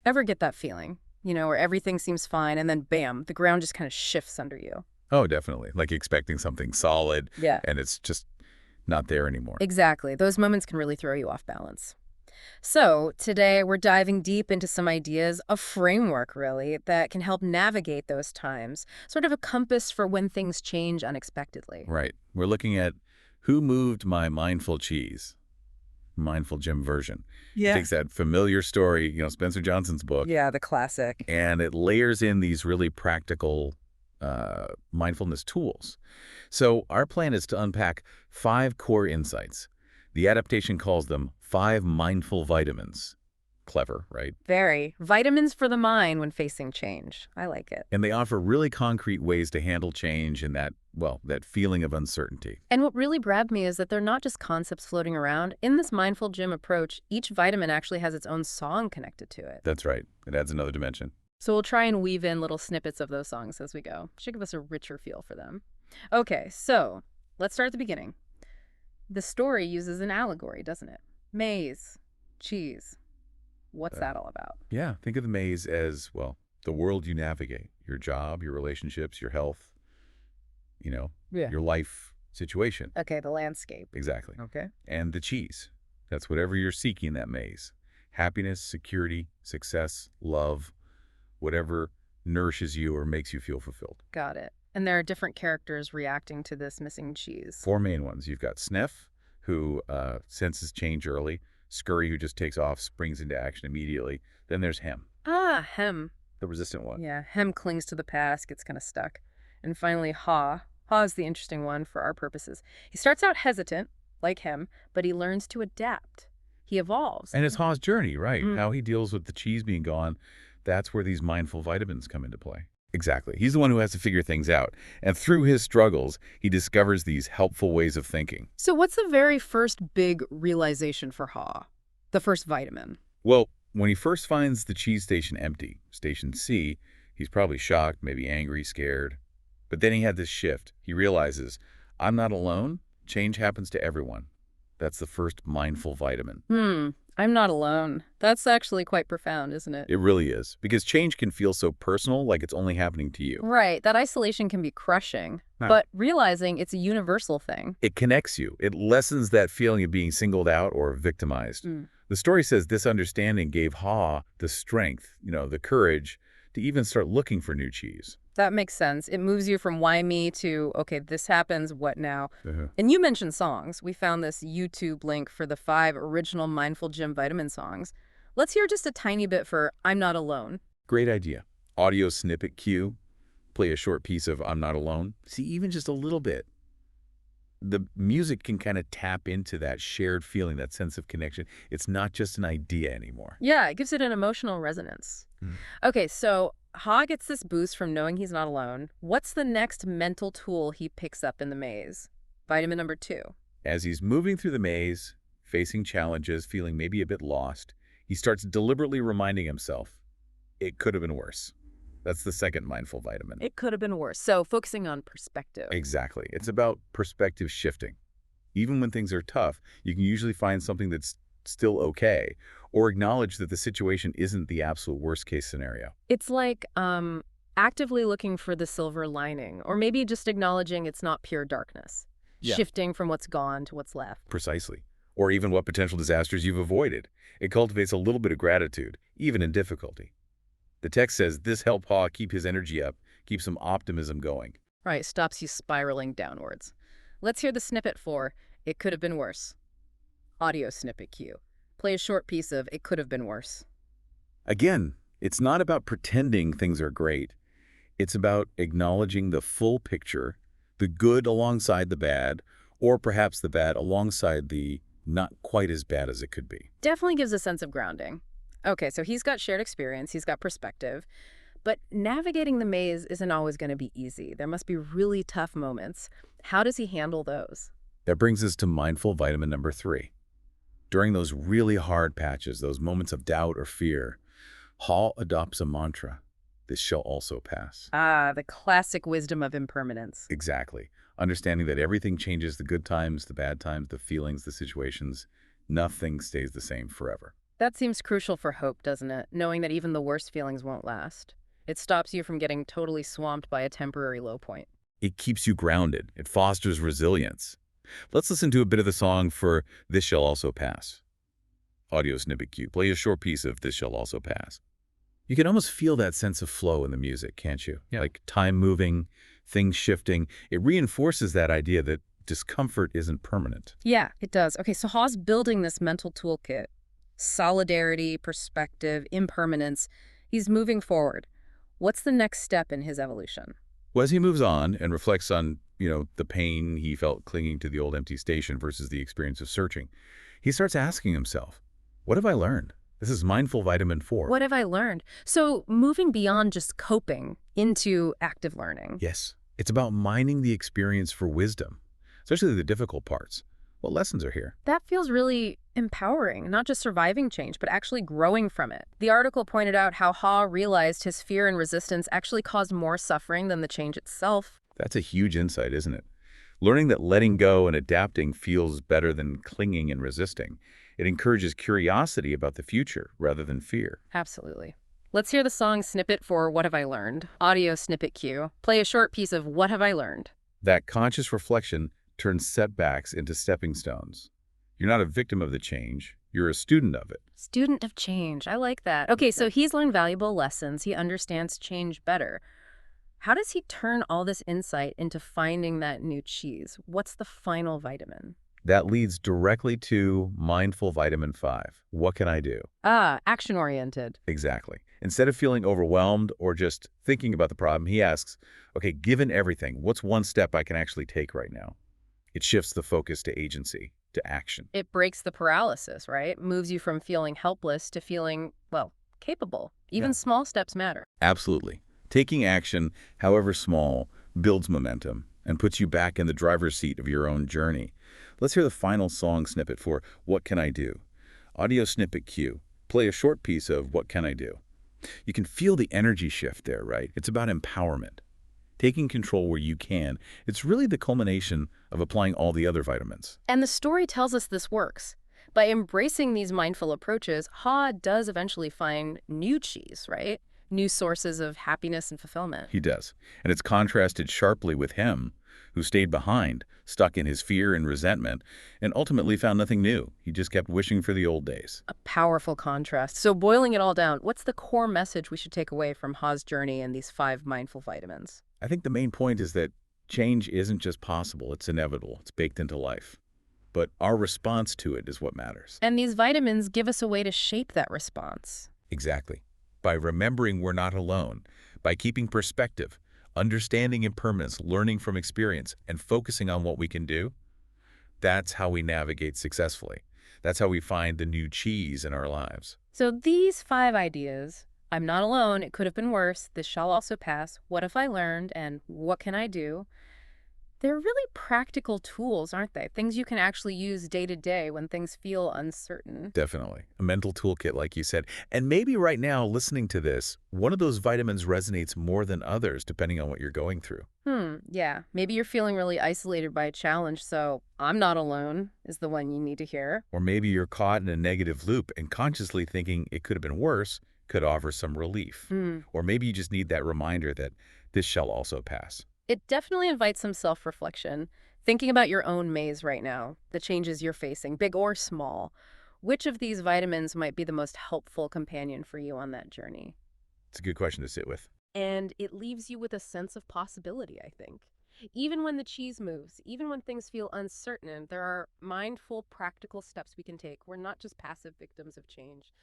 Ever get that feeling, where everything seems fine and then bam, the ground just kind of shifts under you? Oh, definitely. Like expecting something solid, Yeah. and it's just not there anymore. Exactly. Those moments can really throw you off balance. So, today we're diving deep into some ideas, a framework really, that can help navigate those times, sort of a compass for when things change unexpectedly. Right. We're looking at Who Moved My Mindful Cheese? Mindful Jim version. It Yeah. takes that familiar story, Spencer Johnson's book, Yeah, the classic. and it layers in these really practical mindfulness tools. So our plan is to unpack 5 core insights. The adaptation calls them 5 mindful vitamins. Clever, right? Very. Vitamins for the mind when facing change. I like it. And they offer really concrete ways to handle change and that feeling of uncertainty. And what really grabbed me is that they're not just concepts floating around. In this mindful gym approach, each vitamin actually has its own song connected to it. That's right. It adds another dimension. So we'll try and weave in little snippets of those songs as we go. Should give us a richer feel for them. Okay, so let's start at the beginning. The story uses an allegory, doesn't it? Maize, cheese. What's that all about? Yeah, think of the maze as, the world you navigate, your job, your relationships, your health, Yeah. your life situation. Okay, the landscape. Exactly. Okay. And the cheese. That's whatever you're seeking in that maze. Happiness, security, success, love, whatever nourishes you or makes you feel fulfilled. Got it. And there are different characters reacting to this missing cheese. 4 main ones. You've got Sniff, who senses change early. Scurry, who just takes off, springs into action immediately. Then there's Hem, Ah, Hem. the resistant one. Yeah, Hem clings to the past, gets kind of stuck. And finally, Ha. Ha is the interesting one for our purposes. He starts out hesitant, like Hem, but he learns to adapt. He evolves. And it's Ha's journey, right? Mm. How he deals with the cheese being gone. That's where these mindful vitamins come into play. Exactly. He's the one who has to figure things out. And through his struggles, he discovers these helpful ways of thinking. So what's the very first big realization for Ha? The first vitamin? Well, when he first finds the cheese station empty, Station C, he's probably shocked, maybe angry, scared. But then he had this shift. He realizes, I'm not alone. Change happens to everyone. That's the first mindful vitamin. I'm not alone. That's actually quite profound, isn't it? It really is, because change can feel so personal, like it's only happening to you. Right. That isolation can be crushing. Huh. But realizing it's a universal thing. It connects you. It lessens that feeling of being singled out or victimized. The story says this understanding gave Ha the strength, the courage to even start looking for new cheese. That makes sense. It moves you from why me to, okay, this happens, what now? Uh-huh. And you mentioned songs. We found this YouTube link for the 5 original Mindful Gym vitamin songs. Let's hear just a tiny bit for I'm Not Alone. Great idea. Audio snippet cue. Play a short piece of I'm Not Alone. See, even just a little bit. The music can kind of tap into that shared feeling, that sense of connection. It's not just an idea anymore. Yeah, it gives it an emotional resonance. Okay, so Ha gets this boost from knowing he's not alone. What's the next mental tool he picks up in the maze? Vitamin number 2. As he's moving through the maze, facing challenges, feeling maybe a bit lost, he starts deliberately reminding himself, it could have been worse. That's the second mindful vitamin. It could have been worse. So focusing on perspective. Exactly. It's about perspective shifting. Even when things are tough, you can usually find something that's still okay, or acknowledge that the situation isn't the absolute worst-case scenario. It's like actively looking for the silver lining, or maybe just acknowledging it's not pure darkness. Yeah. Shifting from what's gone to what's left. Precisely. Or even what potential disasters you've avoided. It cultivates a little bit of gratitude, even in difficulty. The text says this helps Ha keep his energy up, keep some optimism going. Right, stops you spiraling downwards. Let's hear the snippet for It Could Have Been Worse. Audio snippet cue. Play a short piece of It Could Have Been Worse. Again, it's not about pretending things are great. It's about acknowledging the full picture, the good alongside the bad, or perhaps the bad alongside the not quite as bad as it could be. Definitely gives a sense of grounding. Okay, so he's got shared experience, he's got perspective, but navigating the maze isn't always going to be easy. There must be really tough moments. How does he handle those? That brings us to mindful vitamin number 3. During those really hard patches, those moments of doubt or fear, Ha adopts a mantra. This shall also pass. Ah, the classic wisdom of impermanence. Exactly. Understanding that everything changes, the good times, the bad times, the feelings, the situations. Nothing stays the same forever. That seems crucial for hope, doesn't it? Knowing that even the worst feelings won't last. It stops you from getting totally swamped by a temporary low point. It keeps you grounded. It fosters resilience. Let's listen to a bit of the song for This Shall Also Pass. Audio snippet cue. Play a short piece of This Shall Also Pass. You can almost feel that sense of flow in the music, can't you? Yeah. Like time moving, things shifting. It reinforces that idea that discomfort isn't permanent. Yeah, it does. Okay, so Hawes building this mental toolkit. Solidarity, perspective, impermanence. He's moving forward. What's the next step in his evolution? Well, as he moves on and reflects on, the pain he felt clinging to the old empty station versus the experience of searching, he starts asking himself, what have I learned? This is mindful vitamin 4. What have I learned? So moving beyond just coping into active learning. Yes, it's about mining the experience for wisdom, especially the difficult parts. What lessons are here? That feels really empowering, not just surviving change, but actually growing from it. The article pointed out how Ha realized his fear and resistance actually caused more suffering than the change itself. That's a huge insight, isn't it? Learning that letting go and adapting feels better than clinging and resisting. It encourages curiosity about the future rather than fear. Absolutely. Let's hear the song snippet for What Have I Learned? Audio snippet cue. Play a short piece of What Have I Learned? That conscious reflection turns setbacks into stepping stones. You're not a victim of the change. You're a student of it. Student of change. I like that. Okay, so he's learned valuable lessons. He understands change better. How does he turn all this insight into finding that new cheese? What's the final vitamin? That leads directly to mindful vitamin 5. What can I do? Ah, action-oriented. Exactly. Instead of feeling overwhelmed or just thinking about the problem, he asks, okay, given everything, what's one step I can actually take right now? It shifts the focus to agency, to action. It breaks the paralysis, right? Moves you from feeling helpless to feeling, well, capable. Even Yeah. small steps matter. Absolutely. Taking action, however small, builds momentum and puts you back in the driver's seat of your own journey. Let's hear the final song snippet for What Can I Do? Audio snippet cue. Play a short piece of What Can I Do? You can feel the energy shift there, right? It's about empowerment. Taking control where you can. It's really the culmination of applying all the other vitamins. And the story tells us this works. By embracing these mindful approaches, Ha does eventually find new cheese, right? New sources of happiness and fulfillment. He does. And it's contrasted sharply with him, who stayed behind, stuck in his fear and resentment, and ultimately found nothing new. He just kept wishing for the old days. A powerful contrast. So boiling it all down, what's the core message we should take away from Ha's journey and these 5 mindful vitamins? I think the main point is that change isn't just possible, it's inevitable. It's baked into life. But our response to it is what matters. And these vitamins give us a way to shape that response. Exactly. By remembering we're not alone, by keeping perspective, understanding impermanence, learning from experience, and focusing on what we can do, that's how we navigate successfully. That's how we find the new cheese in our lives. So these 5 ideas, I'm not alone, it could have been worse, this shall also pass, what have I learned, and what can I do? They're really practical tools, aren't they? Things you can actually use day to day when things feel uncertain. Definitely. A mental toolkit, like you said. And maybe right now, listening to this, one of those vitamins resonates more than others, depending on what you're going through. Yeah. Maybe you're feeling really isolated by a challenge, so I'm not alone is the one you need to hear. Or maybe you're caught in a negative loop and consciously thinking it could have been worse could offer some relief. Or maybe you just need that reminder that this shall also pass. It definitely invites some self-reflection. Thinking about your own maze right now, the changes you're facing, big or small. Which of these vitamins might be the most helpful companion for you on that journey? It's a good question to sit with. And it leaves you with a sense of possibility, I think. Even when the cheese moves, even when things feel uncertain, there are mindful, practical steps we can take. We're not just passive victims of change.